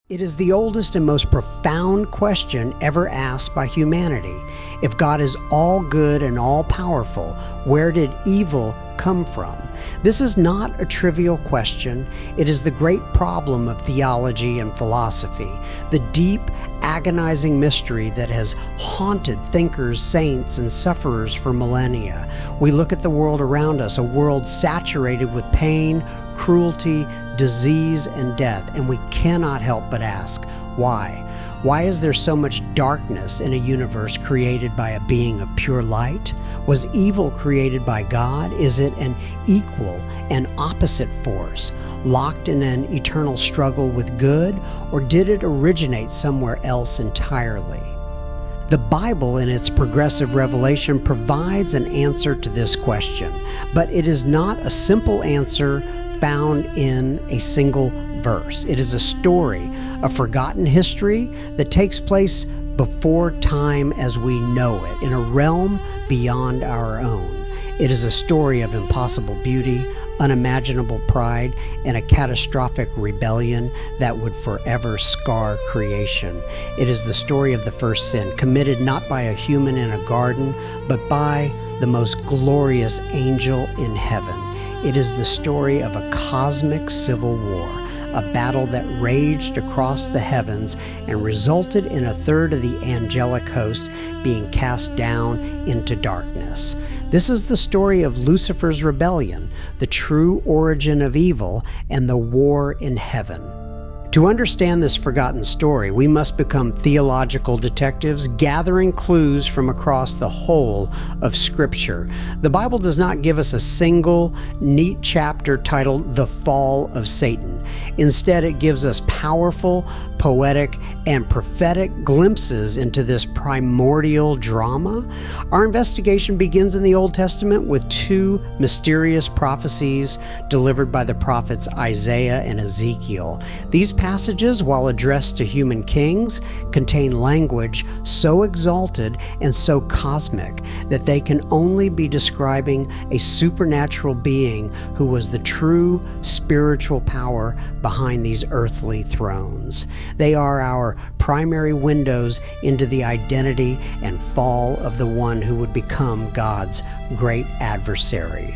It is the oldest and most profound question ever asked by humanity. If God is all good and all powerful, where did evil come from? This is not a trivial question. It is the great problem of theology and philosophy, the deep, agonizing mystery that has haunted thinkers, saints, and sufferers for millennia. We look at the world around us, a world saturated with pain, cruelty, disease, and death, and we cannot help but ask, why? Why is there so much darkness in a universe created by a being of pure light? Was evil created by God? Is it an equal and opposite force, locked in an eternal struggle with good, or did it originate somewhere else entirely? The Bible, in its progressive revelation, provides an answer to this question, but it is not a simple answer found in a single verse. It is a story, a forgotten history that takes place before time as we know it, in a realm beyond our own. It is a story of impossible beauty, unimaginable pride, and a catastrophic rebellion that would forever scar creation. It is the story of the first sin, committed not by a human in a garden, but by the most glorious angel in heaven. It is the story of a cosmic civil war, a battle that raged across the heavens and resulted in a third of the angelic host being cast down into darkness. This is the story of Lucifer's rebellion, the true origin of evil, and the war in heaven. To understand this forgotten story, we must become theological detectives, gathering clues from across the whole of Scripture. The Bible does not give us a single, neat chapter titled The Fall of Satan. Instead, it gives us powerful, poetic, and prophetic glimpses into this primordial drama. Our investigation begins in the Old Testament with two mysterious prophecies delivered by the prophets Isaiah and Ezekiel. These passages, while addressed to human kings, contain language so exalted and so cosmic that they can only be describing a supernatural being who was the true spiritual power behind these earthly thrones. They are our primary windows into the identity and fall of the one who would become God's great adversary.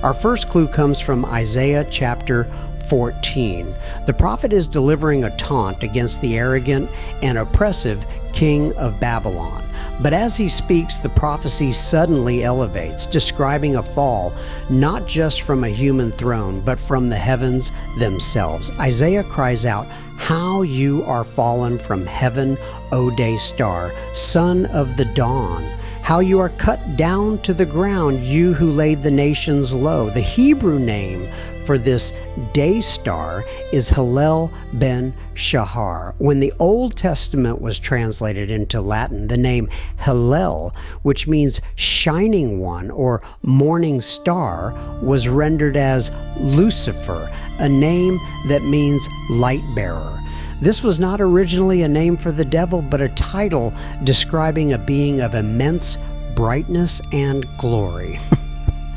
Our first clue comes from Isaiah chapter 14. The prophet is delivering a taunt against the arrogant and oppressive king of Babylon. But as he speaks, the prophecy suddenly elevates, describing a fall not just from a human throne, but from the heavens themselves. Isaiah cries out, "How you are fallen from heaven, O day star, son of the dawn! How you are cut down to the ground, you who laid the nations low." The Hebrew name for this day star is Hillel ben Shahar. When the Old Testament was translated into Latin, the name Hillel, which means shining one or morning star, was rendered as Lucifer, a name that means light bearer. This was not originally a name for the devil, but a title describing a being of immense brightness and glory.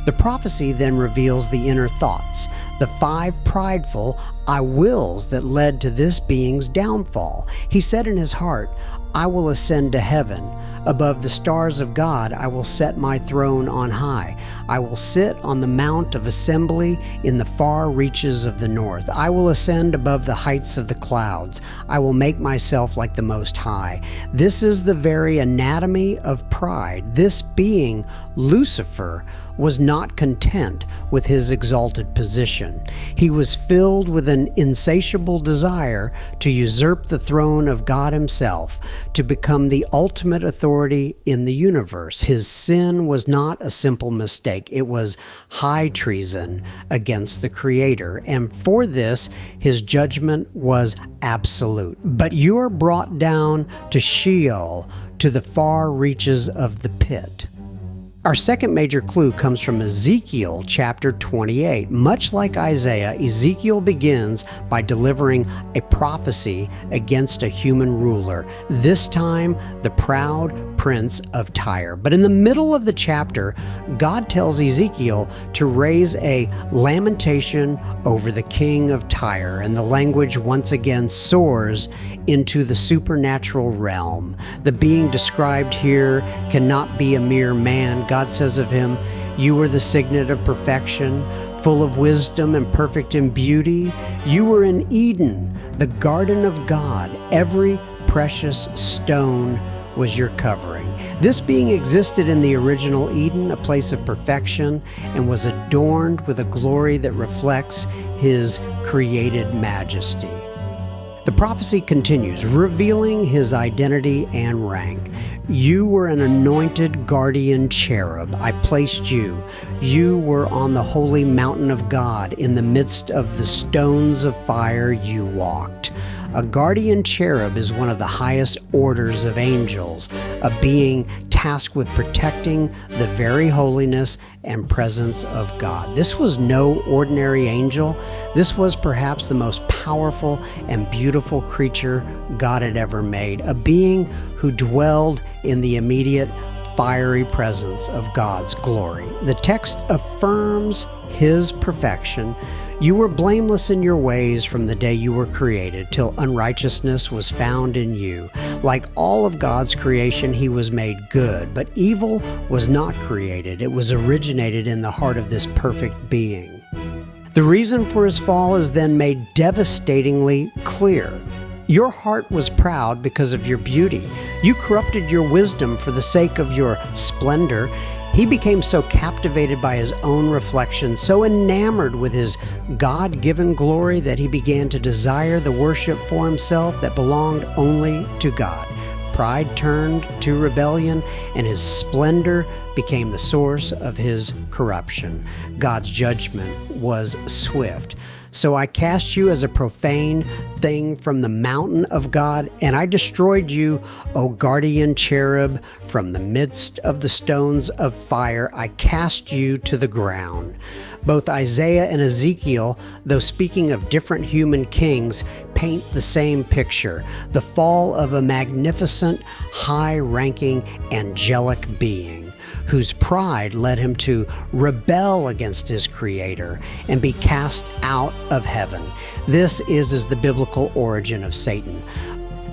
The prophecy then reveals the inner thoughts, the 5 prideful I wills that led to this being's downfall. He said in his heart, "I will ascend to heaven. Above the stars of God, I will set my throne on high. I will sit on the mount of assembly in the far reaches of the north. I will ascend above the heights of the clouds. I will make myself like the Most High." This is the very anatomy of pride. This being, Lucifer, was not content with his exalted position. He was filled with an insatiable desire to usurp the throne of God himself, to become the ultimate authority in the universe. His sin was not a simple mistake. It was high treason against the Creator, and for this, his judgment was absolute. But you are brought down to Sheol, to the far reaches of the pit. Our second major clue comes from Ezekiel chapter 28. Much like Isaiah, Ezekiel begins by delivering a prophecy against a human ruler. This time, the proud prince of Tyre. But in the middle of the chapter, God tells Ezekiel to raise a lamentation over the king of Tyre, and the language once again soars into the supernatural realm. The being described here cannot be a mere man. God says of him, "You were the signet of perfection, full of wisdom and perfect in beauty. You were in Eden, the garden of God. Every precious stone was your covering." This being existed in the original Eden, a place of perfection, and was adorned with a glory that reflects his created majesty. The prophecy continues, revealing his identity and rank. "You were an anointed guardian cherub. I placed you. You were on the holy mountain of God. In the midst of the stones of fire you walked." A guardian cherub is one of the highest orders of angels, a being tasked with protecting the very holiness and presence of God. This was no ordinary angel. This was perhaps the most powerful and beautiful creature God had ever made, a being who dwelled in the immediate fiery presence of God's glory. The text affirms his perfection. "You were blameless in your ways from the day you were created, till unrighteousness was found in you." Like all of God's creation, he was made good, but evil was not created. It was originated in the heart of this perfect being. The reason for his fall is then made devastatingly clear. Your heart was proud because of your beauty. You corrupted your wisdom for the sake of your splendor. He became so captivated by his own reflection, so enamored with his God-given glory, that he began to desire the worship for himself that belonged only to God. Pride turned to rebellion, and his splendor became the source of his corruption. God's judgment was swift. "So I cast you as a profane thing from the mountain of God, and I destroyed you, O guardian cherub, from the midst of the stones of fire. I cast you to the ground." Both Isaiah and Ezekiel, though speaking of different human kings, paint the same picture: the fall of a magnificent, high-ranking, angelic being whose pride led him to rebel against his creator and be cast out of heaven. This is the biblical origin of Satan.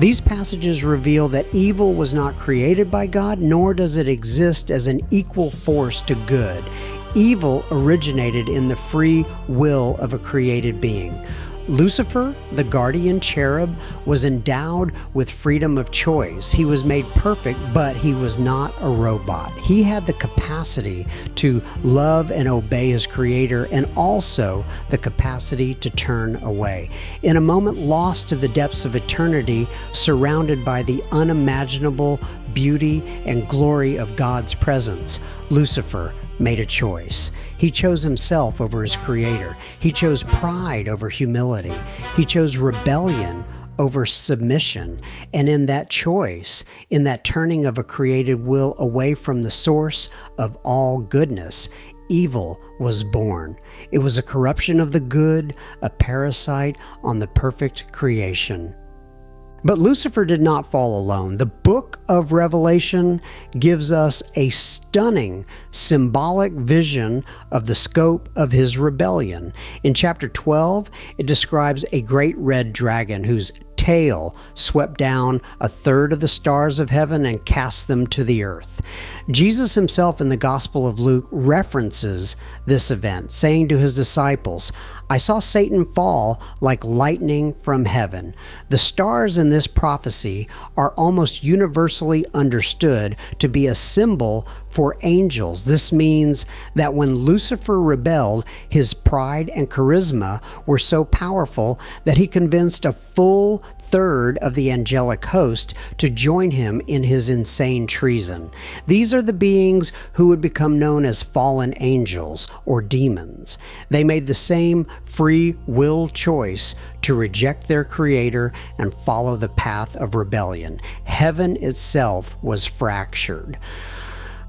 These passages reveal that evil was not created by God, nor does it exist as an equal force to good. Evil originated in the free will of a created being. Lucifer, the guardian cherub, was endowed with freedom of choice. He was made perfect, but he was not a robot. He had the capacity to love and obey his creator, and also the capacity to turn away. In a moment lost to the depths of eternity, surrounded by the unimaginable beauty and glory of God's presence, Lucifer made a choice. He chose himself over his creator. He chose pride over humility. He chose rebellion over submission. And in that choice, in that turning of a created will away from the source of all goodness, evil was born. It was a corruption of the good, a parasite on the perfect creation. But Lucifer did not fall alone. The book of Revelation gives us a stunning symbolic vision of the scope of his rebellion. In chapter 12, it describes a great red dragon whose tail swept down a third of the stars of heaven and cast them to the earth. Jesus himself in the Gospel of Luke references this event, saying to his disciples, "I saw Satan fall like lightning from heaven." The stars in this prophecy are almost universally understood to be a symbol for angels. This means that when Lucifer rebelled, his pride and charisma were so powerful that he convinced a full third of the angelic host to join him in his insane treason. These are the beings who would become known as fallen angels or demons. They made the same free will choice to reject their creator and follow the path of rebellion. Heaven itself was fractured.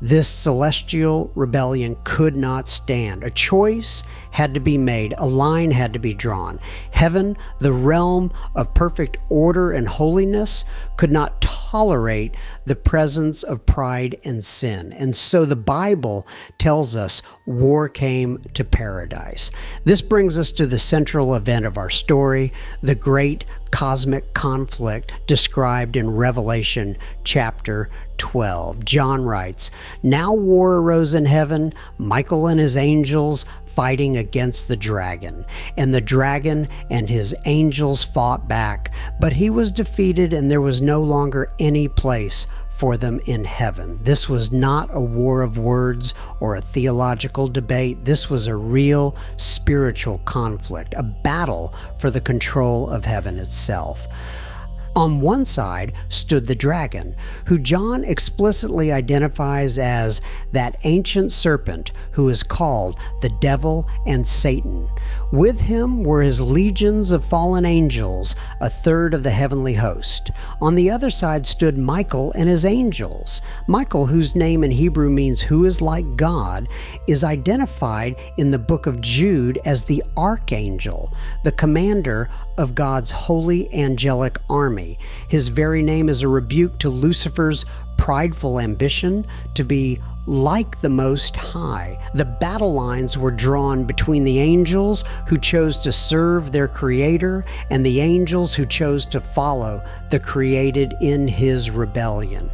This celestial rebellion could not stand. A choice had to be made. A line had to be drawn. Heaven, the realm of perfect order and holiness, could not tolerate the presence of pride and sin. And so the Bible tells us war came to paradise. This brings us to the central event of our story, the great cosmic conflict described in Revelation chapter 12. John writes, "Now war arose in heaven, Michael and his angels fighting against the dragon. And the dragon and his angels fought back, but he was defeated, and there was no longer any place for them in heaven." This was not a war of words or a theological debate. This was a real spiritual conflict, a battle for the control of heaven itself. On one side stood the dragon, who John explicitly identifies as that ancient serpent who is called the devil and Satan. With him were his legions of fallen angels, a third of the heavenly host. On the other side stood Michael and his angels. Michael, whose name in Hebrew means "who is like God," is identified in the book of Jude as the Archangel, the commander of God's holy angelic army. His very name is a rebuke to Lucifer's prideful ambition to be like the Most High. The battle lines were drawn between the angels who chose to serve their Creator and the angels who chose to follow the created in his rebellion.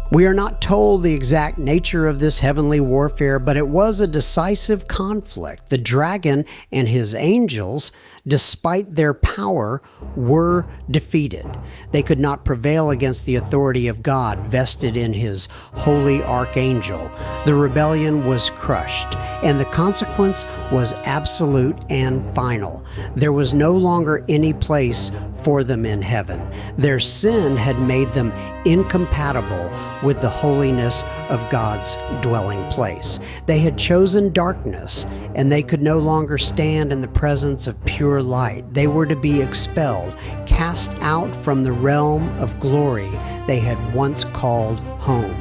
We are not told the exact nature of this heavenly warfare, but it was a decisive conflict. The dragon and his angels, despite their power, were defeated. They could not prevail against the authority of God vested in his holy archangel. The rebellion was crushed, and the consequence was absolute and final. There was no longer any place for them in heaven. Their sin had made them incompatible with the holiness of God's dwelling place. They had chosen darkness, and they could no longer stand in the presence of pure light. They were to be expelled, cast out from the realm of glory they had once called home.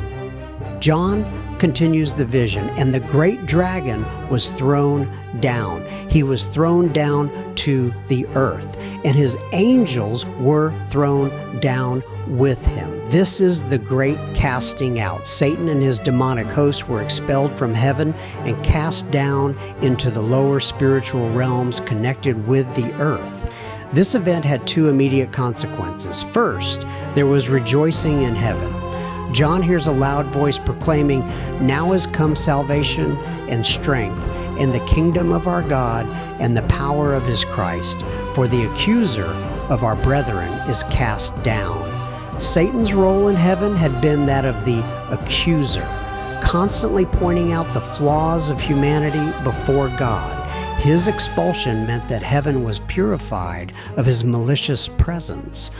John continues the vision, and the great dragon was thrown down. He was thrown down to the earth, and his angels were thrown down with him. This is the great casting out. Satan and his demonic hosts were expelled from heaven and cast down into the lower spiritual realms connected with the earth. This event had two immediate consequences. First, there was rejoicing in heaven. John hears a loud voice proclaiming, "Now has come salvation and strength in the kingdom of our God and the power of his Christ, for the accuser of our brethren is cast down." Satan's role in heaven had been that of the accuser, constantly pointing out the flaws of humanity before God. His expulsion meant that heaven was purified of his malicious presence.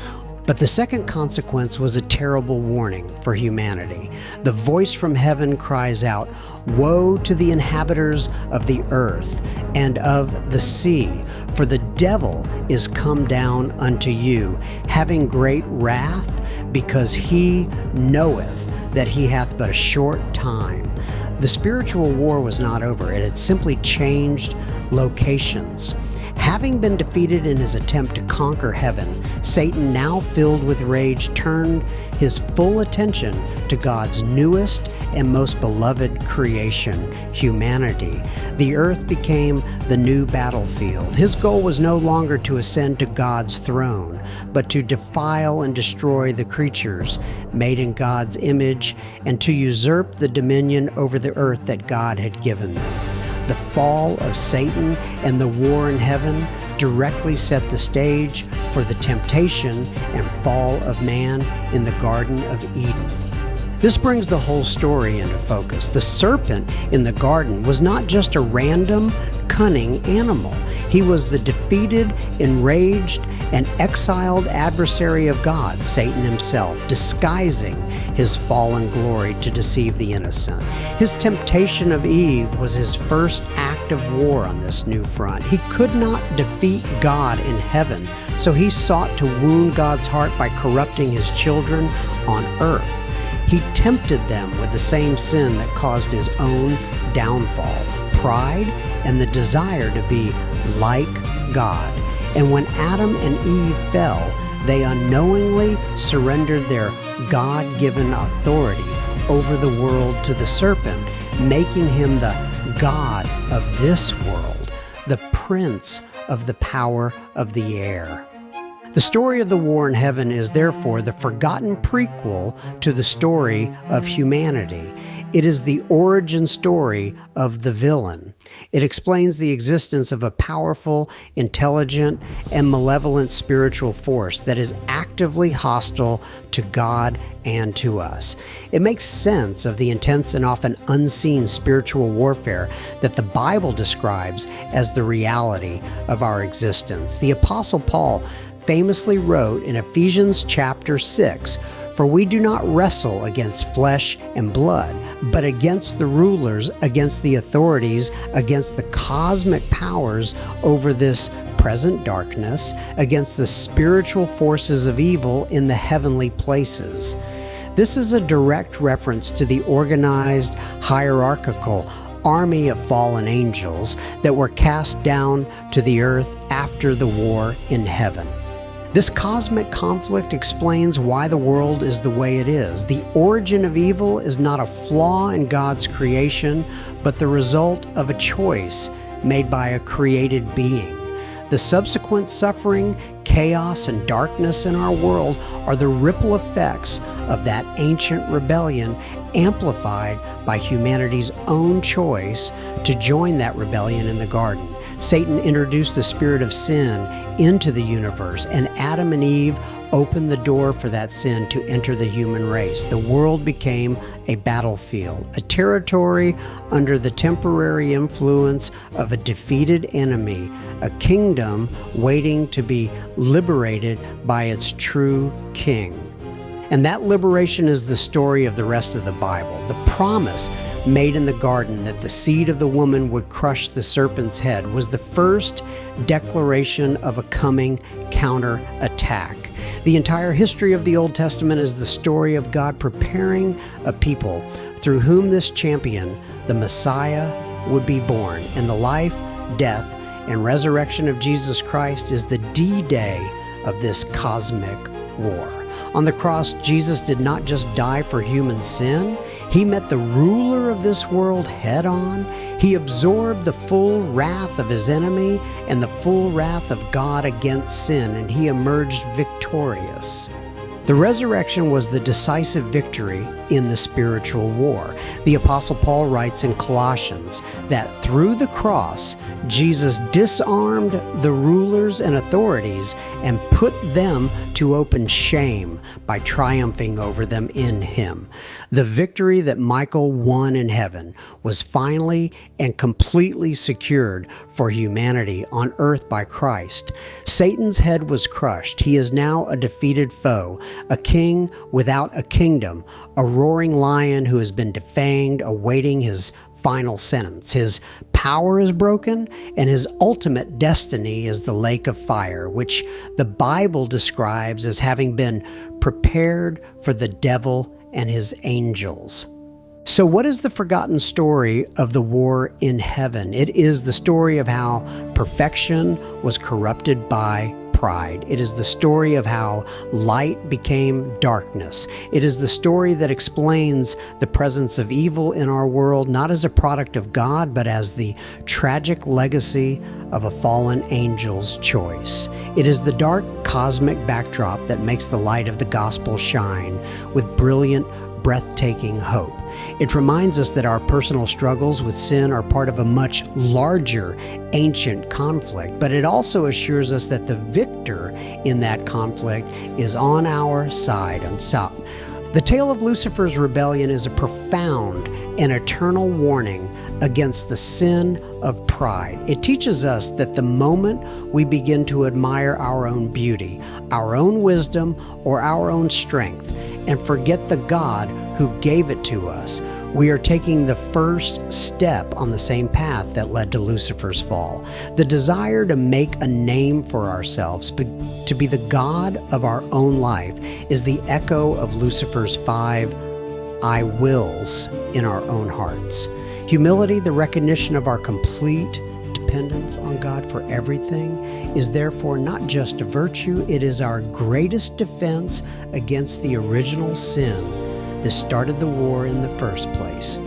But the second consequence was a terrible warning for humanity. The voice from heaven cries out, "Woe to the inhabitants of the earth and of the sea, for the devil is come down unto you, having great wrath, because he knoweth that he hath but a short time." The spiritual war was not over. It had simply changed locations. Having been defeated in his attempt to conquer heaven, Satan, now filled with rage, turned his full attention to God's newest and most beloved creation, humanity. The earth became the new battlefield. His goal was no longer to ascend to God's throne, but to defile and destroy the creatures made in God's image and to usurp the dominion over the earth that God had given them. The fall of Satan and the war in heaven directly set the stage for the temptation and fall of man in the Garden of Eden. This brings the whole story into focus. The serpent in the garden was not just a random, cunning animal. He was the defeated, enraged, and exiled adversary of God, Satan himself, disguising his fallen glory to deceive the innocent. His temptation of Eve was his first act of war on this new front. He could not defeat God in heaven, so he sought to wound God's heart by corrupting his children on earth. He tempted them with the same sin that caused his own downfall, pride and the desire to be like God. And when Adam and Eve fell, they unknowingly surrendered their God-given authority over the world to the serpent, making him the God of this world, the prince of the power of the air. The story of the war in heaven is therefore the forgotten prequel to the story of humanity. It is the origin story of the villain. It explains the existence of a powerful, intelligent, and malevolent spiritual force that is actively hostile to God and to us. It makes sense of the intense and often unseen spiritual warfare that the Bible describes as the reality of our existence. The Apostle Paul famously wrote in Ephesians chapter 6, "For we do not wrestle against flesh and blood, but against the rulers, against the authorities, against the cosmic powers over this present darkness, against the spiritual forces of evil in the heavenly places." This is a direct reference to the organized, hierarchical army of fallen angels that were cast down to the earth after the war in heaven. This cosmic conflict explains why the world is the way it is. The origin of evil is not a flaw in God's creation, but the result of a choice made by a created being. The subsequent suffering, chaos, and darkness in our world are the ripple effects of that ancient rebellion, amplified by humanity's own choice to join that rebellion in the garden. Satan introduced the spirit of sin into the universe, and Adam and Eve opened the door for that sin to enter the human race. The world became a battlefield, a territory under the temporary influence of a defeated enemy, a kingdom waiting to be liberated by its true king. And that liberation is the story of the rest of the Bible. The promise made in the garden that the seed of the woman would crush the serpent's head was the first declaration of a coming counterattack. The entire history of the Old Testament is the story of God preparing a people through whom this champion, the Messiah, would be born. And the life, death, and resurrection of Jesus Christ is the D-Day of this cosmic war. On the cross, Jesus did not just die for human sin. He met the ruler of this world head on. He absorbed the full wrath of his enemy and the full wrath of God against sin, and he emerged victorious. The resurrection was the decisive victory in the spiritual war. The Apostle Paul writes in Colossians that through the cross, Jesus disarmed the rulers and authorities and put them to open shame by triumphing over them in him. The victory that Michael won in heaven was finally and completely secured for humanity on earth by Christ. Satan's head was crushed. He is now a defeated foe, a king without a kingdom, a roaring lion who has been defanged, awaiting his final sentence. His power is broken, and his ultimate destiny is the lake of fire, which the Bible describes as having been prepared for the devil and his angels. So what is the forgotten story of the war in heaven? It is the story of how perfection was corrupted by pride. It is the story of how light became darkness. It is the story that explains the presence of evil in our world, not as a product of God, but as the tragic legacy of a fallen angel's choice. It is the dark cosmic backdrop that makes the light of the gospel shine with brilliant, breathtaking hope. It reminds us that our personal struggles with sin are part of a much larger ancient conflict, but it also assures us that the victor in that conflict is on our side. The tale of Lucifer's rebellion is a profound and eternal warning against the sin of pride. It teaches us that the moment we begin to admire our own beauty, our own wisdom, or our own strength, and forget the God who gave it to us, we are taking the first step on the same path that led to Lucifer's fall. The desire to make a name for ourselves, to be the God of our own life, is the echo of Lucifer's 5 I wills in our own hearts. Humility, the recognition of our complete dependence on God for everything, is therefore not just a virtue, it is our greatest defense against the original sin that started the war in the first place.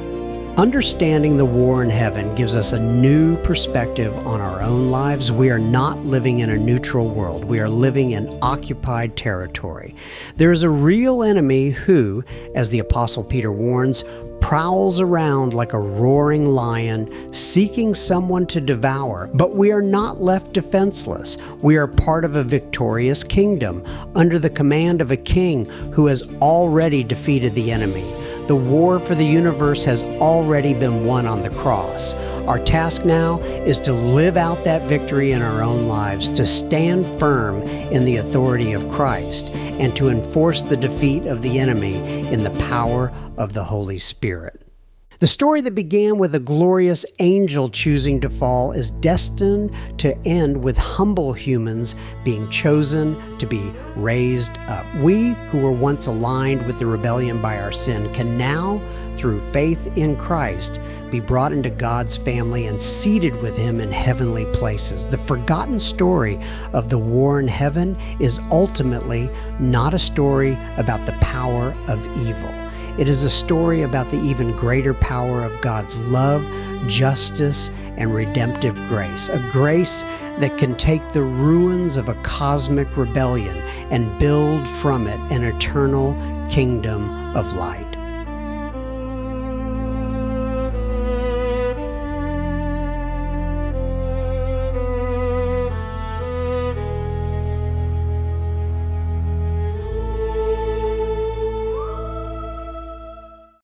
Understanding the war in heaven gives us a new perspective on our own lives. We are not living in a neutral world. We are living in occupied territory. There is a real enemy who, as the Apostle Peter warns, prowls around like a roaring lion, seeking someone to devour. But we are not left defenseless. We are part of a victorious kingdom, under the command of a king who has already defeated the enemy. The war for the universe has already been won on the cross. Our task now is to live out that victory in our own lives, to stand firm in the authority of Christ, and to enforce the defeat of the enemy in the power of the Holy Spirit. The story that began with a glorious angel choosing to fall is destined to end with humble humans being chosen to be raised up. We, who were once aligned with the rebellion by our sin, can now, through faith in Christ, be brought into God's family and seated with Him in heavenly places. The forgotten story of the war in heaven is ultimately not a story about the power of evil. It is a story about the even greater power of God's love, justice, and redemptive grace. A grace that can take the ruins of a cosmic rebellion and build from it an eternal kingdom of light.